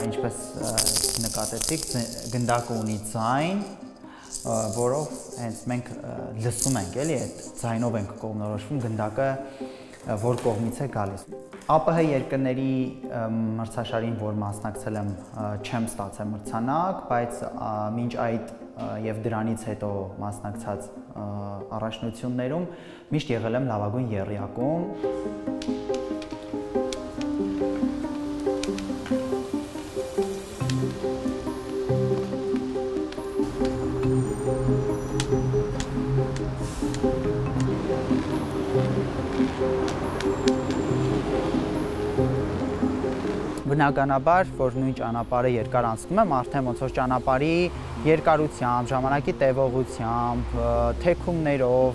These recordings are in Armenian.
ինչպես նկատեցիք, գնդակը ունի ձայն, որով հենց մենք լսում ենք, էլի, այդ ձայնով ենք կողմնորոշվում գնդակը որ կողմից է գալիս։ ԱՊՀ երկրների մրցաշարին, որ մասնակցել եմ, չեմ ստացել մրցանակ, բայց մինչ այդ եւ դրանից հետո մասնակցած առաջնություններում միշտ եղել եմ լավագույն եռյակում։ Բնականաբար, որ նույն ճանապարհը երկար անցնում եմ, արդեն ոնց որ ճանապարհի երկարությամբ, ժամանակի տևողությամբ, թեքումներով,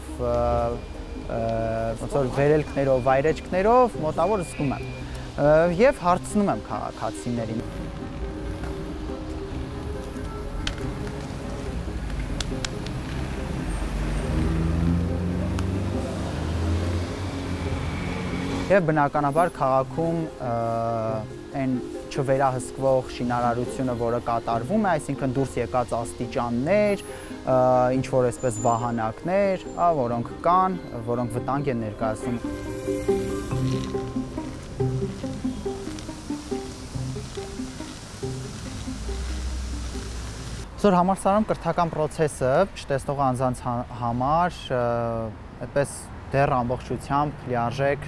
ոնց որ վերելքներով, վայրեջքներով մոտավոր զգում եմ եւ հարցնում եմ քաղաքացիներին։ Եվ բնականաբար քաղաքում այն չվերահսկվող շինարարությունը, որը կատարվում է, այսինքն դուրս եկած աստիճաններ, ինչ որ այսպես վահանակներ, որոնք կան, որոնք վտանգ են ներկայացնում։ Այսօր համալսարանում կրթական process-ը չտեսնող անձանց համար այդպես դեռ ամբողջությամբ լիարժեք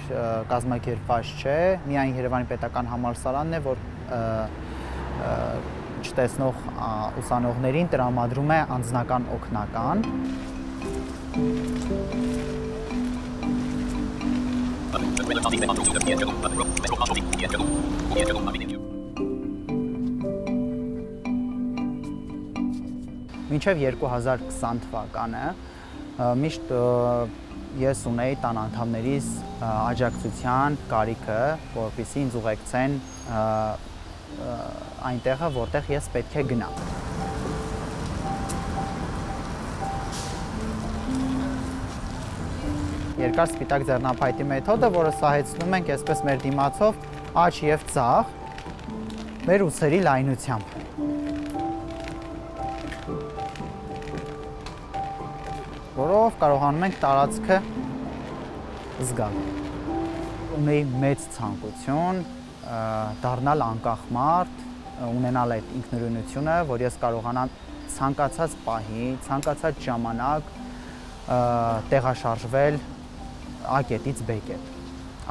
կազմակերպված չէ, միայն Երևանի պետական համալսարանն է, որ չտեսնող ուսանողներին տրամադրում է անձնական օգնական։ Մինչև 2020 թվականը միշտ ես ունեի տան անդամներիս աջակցության կարիքը, որպեսզի ինձ ուղեկցեն այնտեղը, որտեղ ես պետք է գնամ։ Երկար սպիտակ ձեռնափայտի մեթոդը, որը սահեցնում ենք այսպես մեր դիմացով աջ եւ ձախ մեր ուսերի լայնությամբ։ Որով կարողանում ենք տարածքը զգալ։ Ունեի մեծ ցանկություն դառնալ անկախ մարդ, ունենալ այդ ինքնուրույնությունը, որ ես կարողանամ ցանկացած պահի, ցանկացած ժամանակ տեղաշարժվել A կետից B կետ,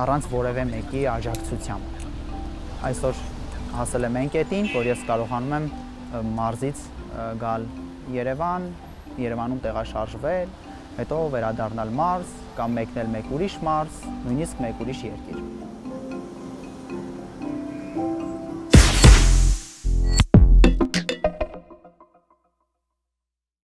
առանց որևէ մեկի աջակցությամբ։ Այսօր հասել եմ այն կետին, որ ես կարողանում եմ մարզից գալ Երևան, Երևանում տեղաշարժվել, հետո վերադառնալ մարզ կամ մեկնել մեկ ուրիշ մարզ, նույնիսկ մեկ ուրիշ երկիր։